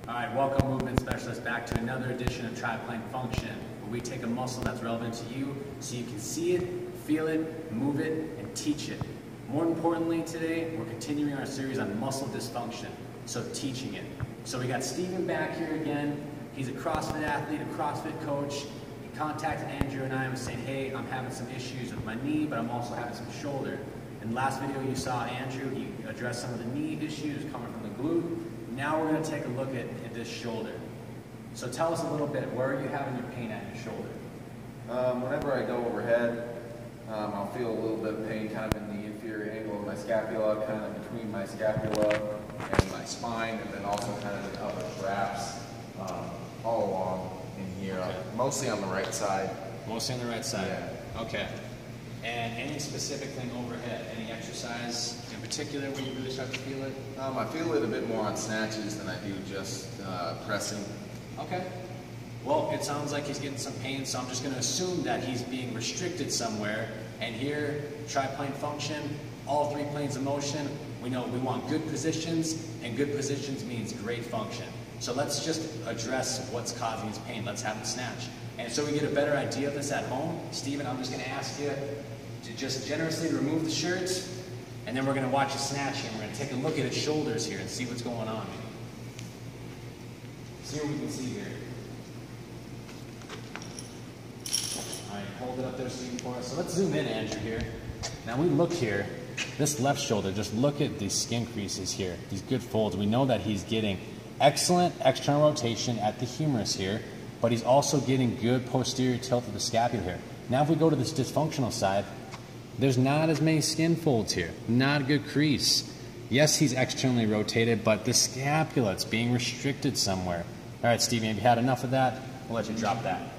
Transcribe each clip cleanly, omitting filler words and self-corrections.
All right, welcome movement specialists back to another edition of Triplane Function, where we take a muscle that's relevant to you so you can see it, feel it, move it, and teach it. More importantly today, we're continuing our series on muscle dysfunction, so teaching it. So we got Steven back here again. He's a CrossFit athlete, a CrossFit coach. He contacted Andrew and I and was saying, hey, I'm having some issues with my knee, but I'm also having some shoulder. In the last video you saw Andrew, he addressed some of the knee issues coming from the glute. Now we're going to take a look at this shoulder. So tell us a little bit, where are you having your pain at your shoulder? Whenever I go overhead, I'll feel a little bit of pain kind of in the inferior angle of my scapula, kind of between my scapula and my spine, and then also kind of in upper traps, all along in here, okay. Mostly on the right side. Mostly on the right side? Yeah. Okay. And any specific thing overhead? Any exercise in particular where you really start to feel it? I feel it a bit more on snatches than I do just pressing. Okay. Well, it sounds like he's getting some pain, so I'm just going to assume that he's being restricted somewhere. And here, triplane function, all three planes of motion, we know we want good positions, and good positions means great function. So let's just address what's causing his pain. Let's have him snatch. And so we get a better idea of this at home. Steven, I'm just going to ask you to just generously remove the shirt, and then we're going to watch you snatch him. We're going to take a look at his shoulders here and see what's going on. See what we can see here. All right, hold it up there, Steven, for us. So let's zoom in, Andrew, here. Now we look here, this left shoulder, just look at these skin creases here, these good folds. We know that he's getting excellent external rotation at the humerus here, but he's also getting good posterior tilt of the scapula here. Now if we go to this dysfunctional side, there's not as many skin folds here, not a good crease. Yes, he's externally rotated, but the scapula, it's being restricted somewhere. All right, Stevie, have you had enough of that? We'll let you drop that.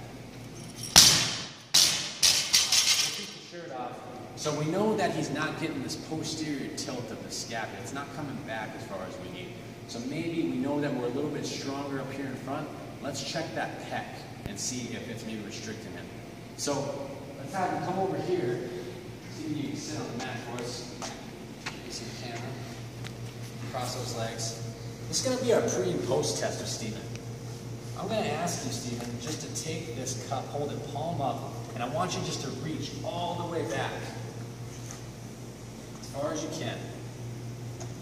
So we know that he's not getting this posterior tilt of the scapula. It's not coming back as far as we need. So maybe we know that we're a little bit stronger up here in front. Let's check that pec and see if it's maybe restricting him. So let's have him come over here. See if you can sit on the mat for us. Facing the camera. Cross those legs. This is going to be our pre and post test of Steven. I'm going to ask you, Steven, just to take this cup, hold it palm up, and I want you just to reach all the way back. As far as you can.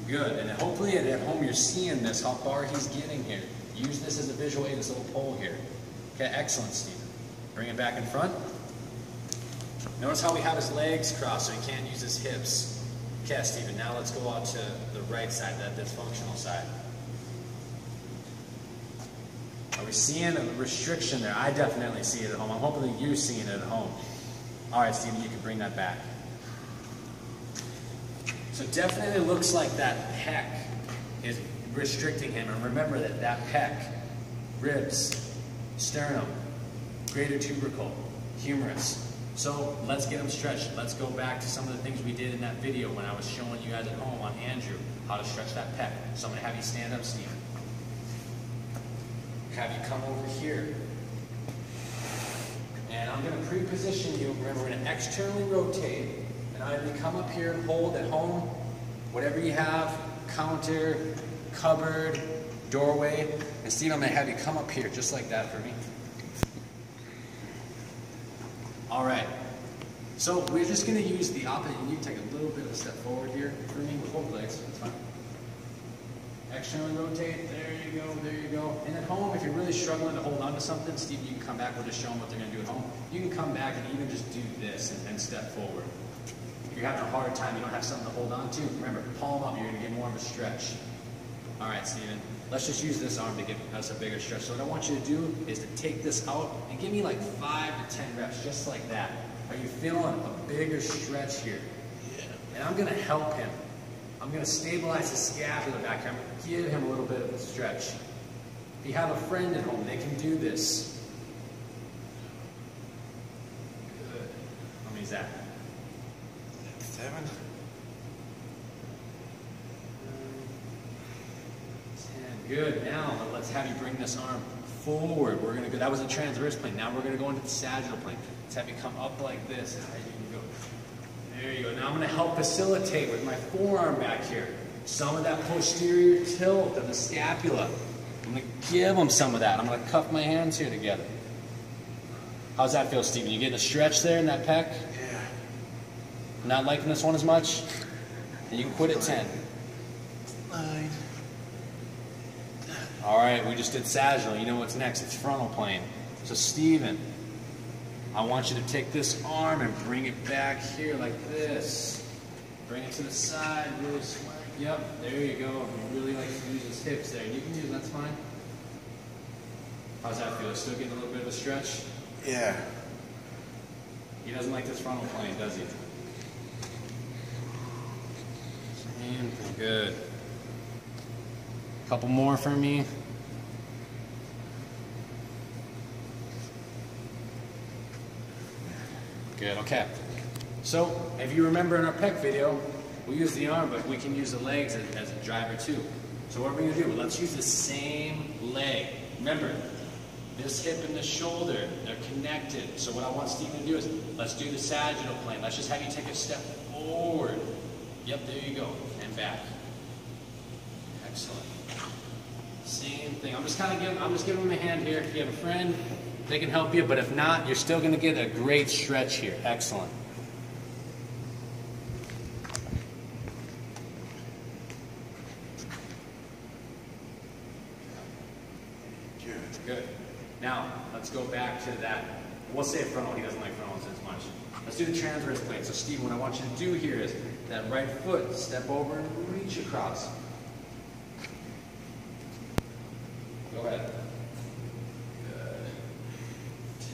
Good. And hopefully at home you're seeing this, how far he's getting here. Use this as a visual aid, this little pole here. Okay, excellent, Steven. Bring it back in front. Notice how we have his legs crossed so he can't use his hips. Okay, Steven, now let's go out to the right side, that dysfunctional side. Are we seeing a restriction there? I definitely see it at home. I'm hoping that you're seeing it at home. All right, Steven, you can bring that back. So definitely looks like that pec is restricting him. And remember that pec, ribs, sternum, greater tubercle, humerus. So let's get him stretched. Let's go back to some of the things we did in that video when I was showing you guys at home on Andrew how to stretch that pec. So I'm going to have you stand up, Steven. Have you come over here. And I'm going to pre-position you. Remember, we're going to externally rotate. And I'm going to come up here and hold at home, whatever you have, counter, cupboard, doorway. And Steve, I'm going to have you come up here just like that for me. All right. So we're just going to use the opposite. You can take a little bit of a step forward here for me with both legs. That's fine. Externally rotate. There you go. There you go. And at home, if you're really struggling to hold on to something, Steve, you can come back. We'll just show them what they're going to do at home. You can come back and even just do this and then step forward. If you're having a hard time, you don't have something to hold on to, remember, palm up, you're going to get more of a stretch. All right, Steven, let's just use this arm to give us a bigger stretch. So what I want you to do is to take this out and give me like 5 to 10 reps, just like that. Are you feeling a bigger stretch here? Yeah. And I'm going to help him. I'm going to stabilize the scapula back here. I'm going to give him a little bit of a stretch. If you have a friend at home, they can do this. Good. How many is that? 7. 10. Good. Now let's have you bring this arm forward. We're going to go. That was a transverse plane. Now we're going to go into the sagittal plane. Let's have you come up like this. There you go. Now I'm going to help facilitate with my forearm back here. Some of that posterior tilt of the scapula. I'm gonna give them some of that. I'm gonna cuff my hands here together. How's that feel, Steven? You getting a stretch there in that pec? Yeah. Not liking this one as much? And you can quit at 10. 9. All right, we just did sagittal. You know what's next? It's frontal plane. So Steven, I want you to take this arm and bring it back here like this. Bring it to the side, really swing. Yep, there you go. You really like to use his hips there. You can use, that's fine. How's that feel? Still getting a little bit of a stretch? Yeah. He doesn't like this frontal plane, does he? Same thing. Good. Couple more for me. Good, okay. So, if you remember in our pec video, we use the arm, but we can use the legs as a driver too. So what are we going to do? Let's use the same leg. Remember, this hip and the shoulder, they're connected. So what I want Steven to do is, let's do the sagittal plane. Let's just have you take a step forward. Yep, there you go. And back. Excellent. Same thing. I'm just giving him a hand here. If you have a friend, they can help you, but if not, you're still going to get a great stretch here. Excellent. Good. Now, let's go back to that. We'll say frontal. He doesn't like frontals as much. Let's do the transverse plane. So, Steve, what I want you to do here is that right foot, step over and reach across. Go ahead. Good.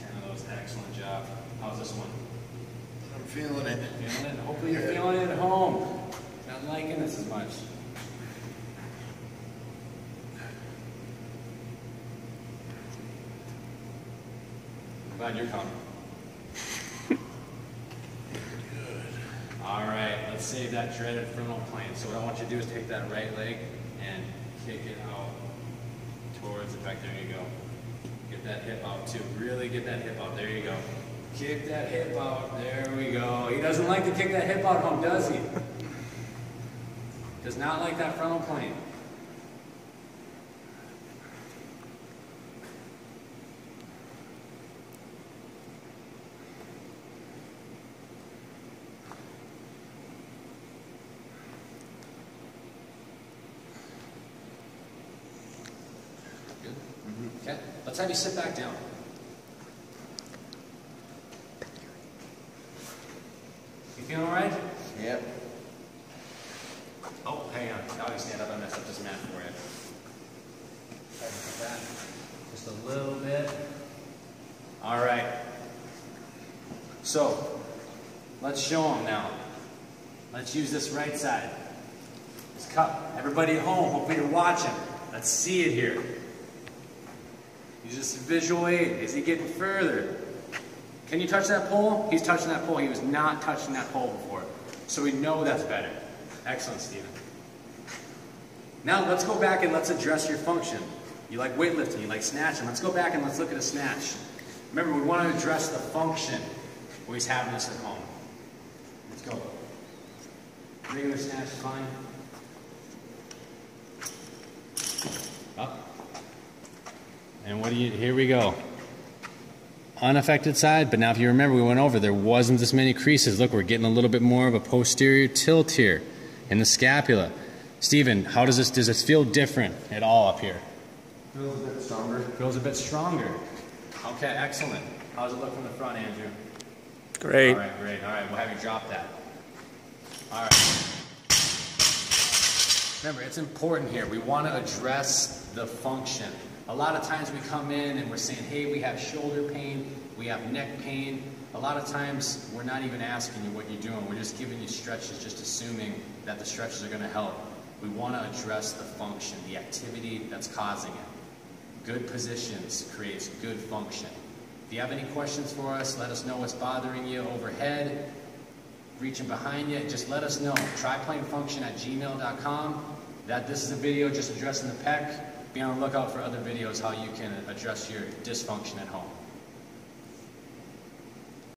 10 of those. Excellent job. How's this one? I'm feeling it. Feeling it? Hopefully you're feeling it at home. Not liking this as much. Glad you're coming. Good. All right, let's save that dreaded frontal plane. So what I want you to do is take that right leg and kick it out towards the back. There you go. Get that hip out too. Really get that hip out. There you go. Kick that hip out. There we go. He doesn't like to kick that hip out home, does he? Does not like that frontal plane. Okay, let's have you sit back down. You feeling all right? Yep. Oh, hang on. Now you stand up. I messed up this mat for you. Try to put that just a little bit. All right. So, let's show them now. Let's use this right side. This cup. Everybody at home, hopefully you're watching. Let's see it here. Use this visual aid. Is he getting further? Can you touch that pole? He's touching that pole. He was not touching that pole before. So we know that's better. Excellent, Steven. Now let's go back and let's address your function. You like weightlifting, you like snatching. Let's go back and let's look at a snatch. Remember, we want to address the function where he's having this at home. Let's go. Regular snatch is fine. Up. And what do you, here we go. Unaffected side, but now if you remember, we went over, there wasn't this many creases. Look, we're getting a little bit more of a posterior tilt here in the scapula. Steven, how does this feel different at all up here? Feels a bit stronger. Feels a bit stronger. Okay, excellent. How does it look from the front, Andrew? Great. All right, great. All right, we'll have you drop that. All right. Remember, it's important here. We want to address the function. A lot of times we come in and we're saying, hey, we have shoulder pain, we have neck pain. A lot of times we're not even asking you what you're doing. We're just giving you stretches, just assuming that the stretches are going to help. We want to address the function, the activity that's causing it. Good positions creates good function. If you have any questions for us, let us know what's bothering you overhead, reaching behind you, just let us know. triplanefunction@gmail.com. This is a video just addressing the pec. Be on the lookout for other videos how you can address your dysfunction at home.